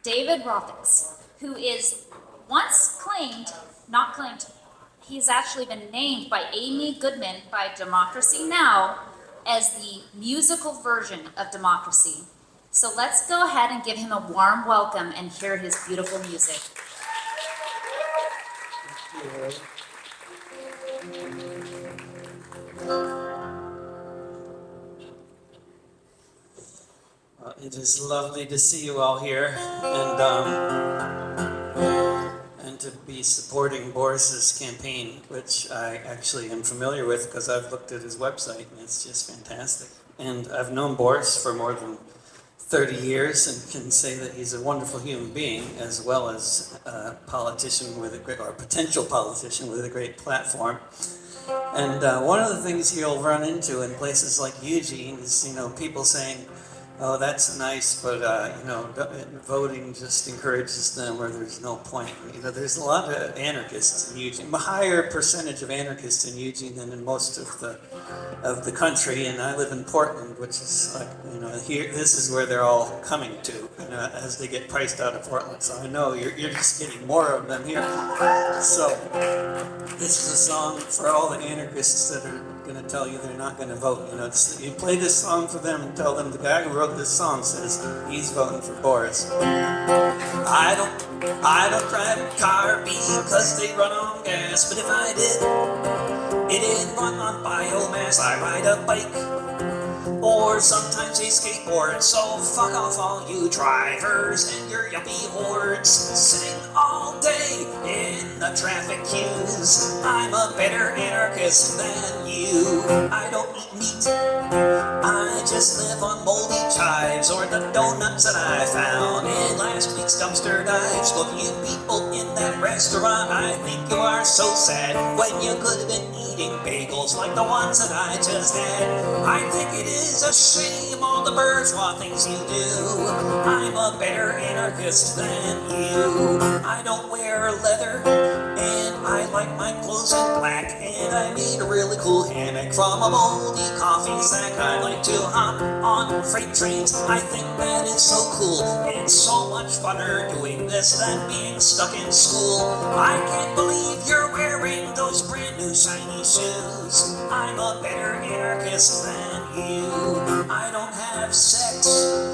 David Rovics, who is once not claimed, he's actually been named by Amy Goodman by Democracy Now! As the musical version of democracy. So let's go ahead and give him a warm welcome and hear his beautiful music. It is lovely to see you all here, and to be supporting Boris's campaign, which I actually am familiar with because I've looked at his website and it's just fantastic. And I've known Boris for more than 30 years and can say that he's a wonderful human being as well as a politician with a great, or a potential politician with a great platform. And one of the things you'll run into in places like Eugene is, people saying, oh, that's nice, but, voting just encourages them, or there's no point. There's a lot of anarchists in Eugene, a higher percentage of anarchists in Eugene than in most of the country, and I live in Portland, which is like, here, this is where they're all coming to, as they get priced out of Portland. So I know you're just getting more of them here. So this is a song for all the anarchists that are going to tell you they're not going to vote. You play this song for them and tell them the guy who wrote this song says he's voting for Boris. I don't drive a car because they run on gas, but if I did, it'd run on biomass. I ride a bike, or sometimes a skateboard. So fuck off all you drivers and your yuppie hordes sitting all day in the traffic queues. I'm a better anarchist than you. I don't eat meat, I just live on moldy chives or the donuts that I found in last week's dumpster dives. Look, you people in that restaurant, I think you are so sad when you could have been eating bagels like the ones that I just had. I think it is a shame all the bourgeois things you do. I'm a better anarchist than you. I don't wear leather, and I like my clothes in black, and I made a really cool hammock from a moldy coffee sack. I like to hop on freight trains. I think that is so cool. It's so much funner doing this than being stuck in school. I can't believe you're wearing those brand new shiny shoes. I'm a better anarchist than you. I don't have sex,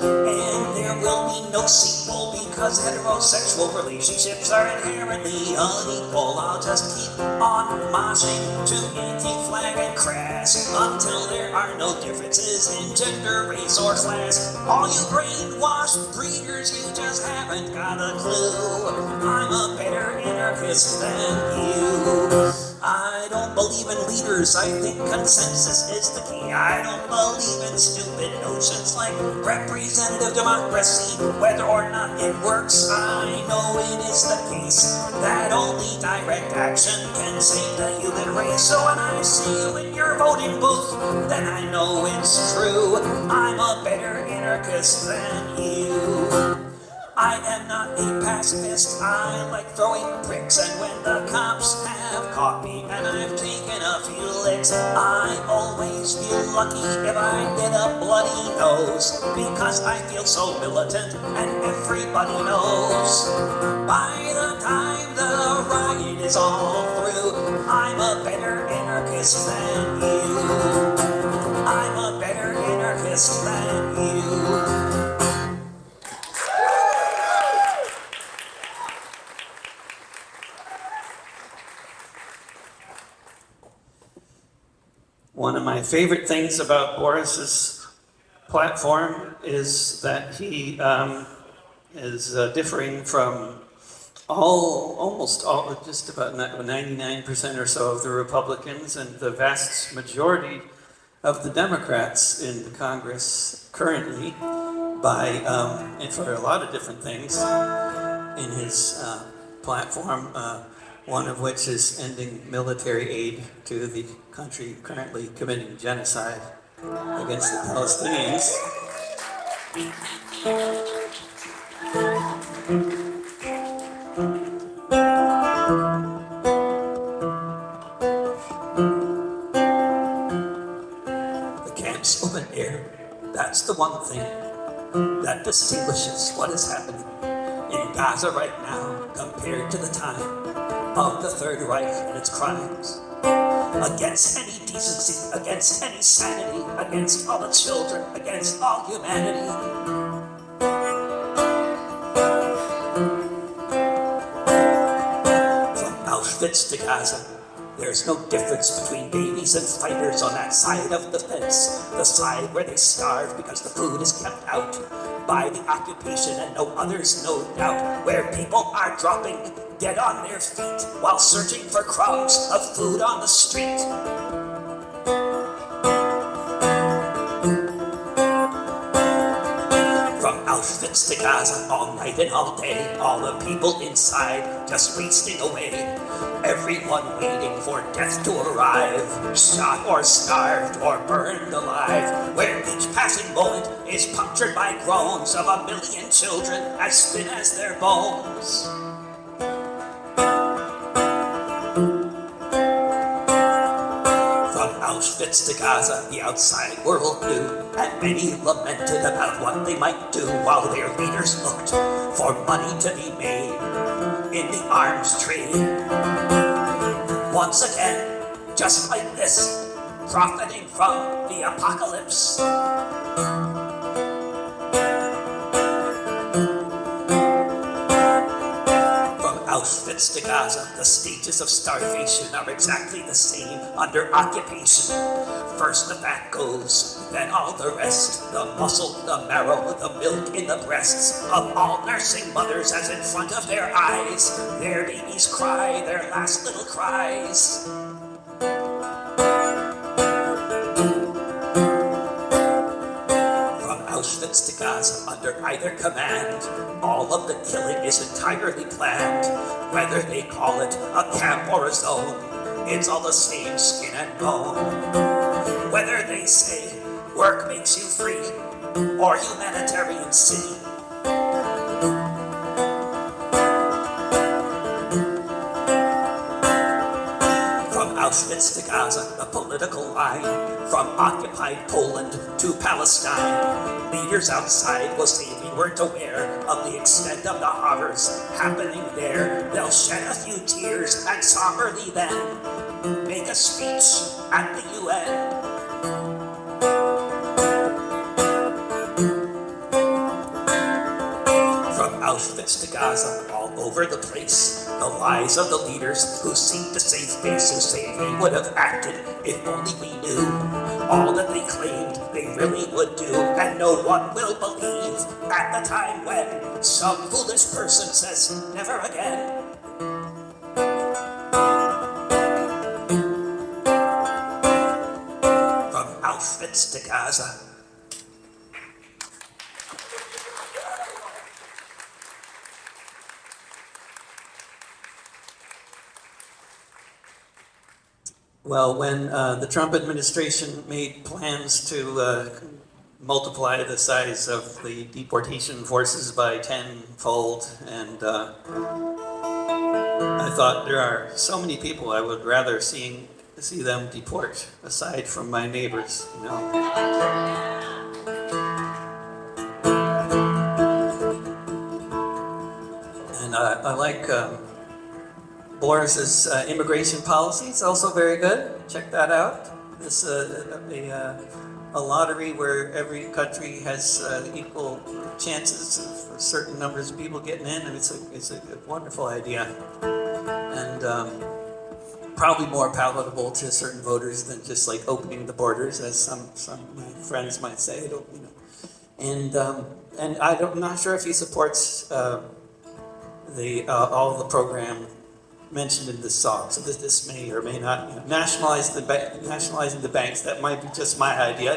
and there will be no sequel because heterosexual relationships are inherently unequal. I'll just keep on moshing to anti-flag and crash until there are no differences in gender, race, or class. All you brainwashed breeders, you just haven't got a clue. I'm a better anarchist than you. I don't believe in leaders, I think consensus is the key. I don't believe in stupid notions like representative democracy. Whether or not it works, I know it is the case that only direct action can save the human race. So when I see you in your voting booth, then I know it's true. I'm a better anarchist than you. I am not a pacifist, I like throwing bricks, and when the cops have caught me and I've taken a few licks, I always feel lucky if I get a bloody nose, because I feel so militant and everybody knows. By the time the riot is all through, I'm a better anarchist than you. I'm a better anarchist than you. One of my favorite things about Boris's platform is that he is differing from almost all, just about 99% or so of the Republicans and the vast majority of the Democrats in the Congress currently by, and for a lot of different things in his platform. One of which is ending military aid to the country currently committing genocide against the Palestinians. The camps open air, that's the one thing that distinguishes what is happening in Gaza right now compared to the time of the Third Reich and its crimes. Against any decency, against any sanity, against all the children, against all humanity. From Auschwitz to Gaza, there's no difference between babies and fighters on that side of the fence, the side where they starve because the food is kept out by the occupation and no others, no doubt, where people are dropping dead on their feet while searching for crumbs of food on the street. From Auschwitz to Gaza, all night and all day, all the people inside just wasting away. Everyone waiting for death to arrive, shot or starved or burned alive, where each passing moment is punctured by groans of 1 million children as thin as their bones. From Auschwitz to Gaza, the outside world knew, and many lamented about what they might do while their leaders looked for money to be made in the arms trade. Once again, just like this, profiting from the apocalypse. Auschwitz to Gaza, the stages of starvation are exactly the same under occupation. First the fat goes, then all the rest, the muscle, the marrow, the milk in the breasts of all nursing mothers as in front of their eyes, their babies cry their last little cries. Auschwitz to Gaza, under either command, all of the killing is entirely planned. Whether they call it a camp or a zone, it's all the same skin and bone. Whether they say work makes you free or humanitarian city. Auschwitz to Gaza, the political line, from occupied Poland to Palestine. Leaders outside will say we weren't aware of the extent of the horrors happening there. They'll shed a few tears and somberly then make a speech at the UN. Auschwitz to Gaza, all over the place, the lies of the leaders who seem to save face, who say they would have acted if only we knew all that they claimed they really would do, and no one will believe at the time when some foolish person says never again. From Auschwitz to Gaza. Well, when the Trump administration made plans to multiply the size of the deportation forces by tenfold, and I thought there are so many people I would rather see them deport, aside from my neighbors, you know. And I like Boris's immigration policy. It's also very good. Check that out. This a lottery where every country has equal chances for certain numbers of people getting in, and it's a wonderful idea, and probably more palatable to certain voters than just like opening the borders, as some of my friends might say. And I'm not sure if he supports all the program mentioned in this song, so this may or may not, nationalizing the banks. That might be just my idea,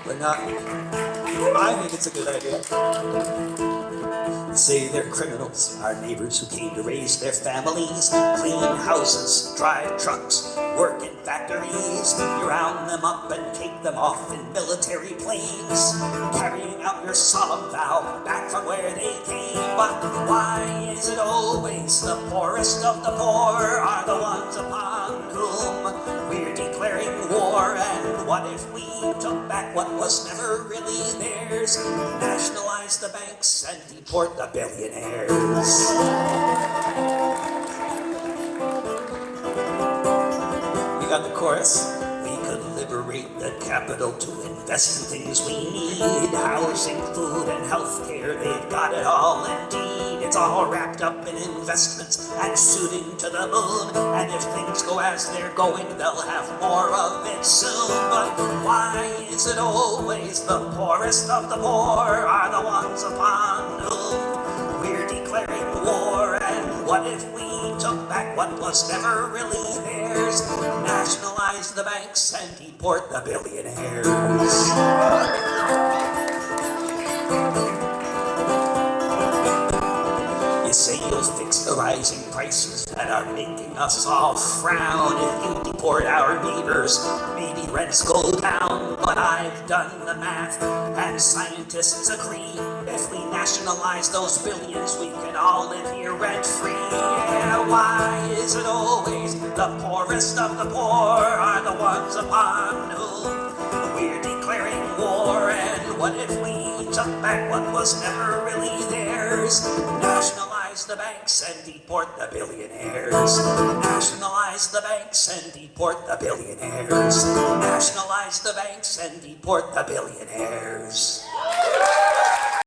but not. I think it's a good idea. They say they're criminals, our neighbors who came to raise their families, clean houses, drive trucks, work in factories. You round them up and take them off in military planes, carrying out your solemn vow back from where they came. But why is it always the poorest of the poor are the ones upon whom we're declaring war? And what What if we took back what was never really theirs? Nationalize the banks and deport the billionaires. You got the chorus? We could liberate the capital to invest in things we need. Housing, food, and healthcare, they've got it all indeed. It's all wrapped up in investments and shooting to the moon. And if things go as they're going, they'll have more of it soon. But why is it always the poorest of the poor are the ones upon whom we're declaring war? And what if we took back what was never really theirs? Nationalize the banks and deport the billionaires. You say you'll fix the rising prices that are making us all frown. If you deport our neighbors, maybe rents go down. But I've done the math, and scientists agree. If we nationalize those billions, we can all live here rent-free. Yeah, why is it always the poorest of the poor are the ones upon whom we're declaring war? And what if we took back what was never really theirs? Nationalize the banks and deport the billionaires. Nationalize the banks and deport the billionaires. Nationalize the banks and deport the billionaires.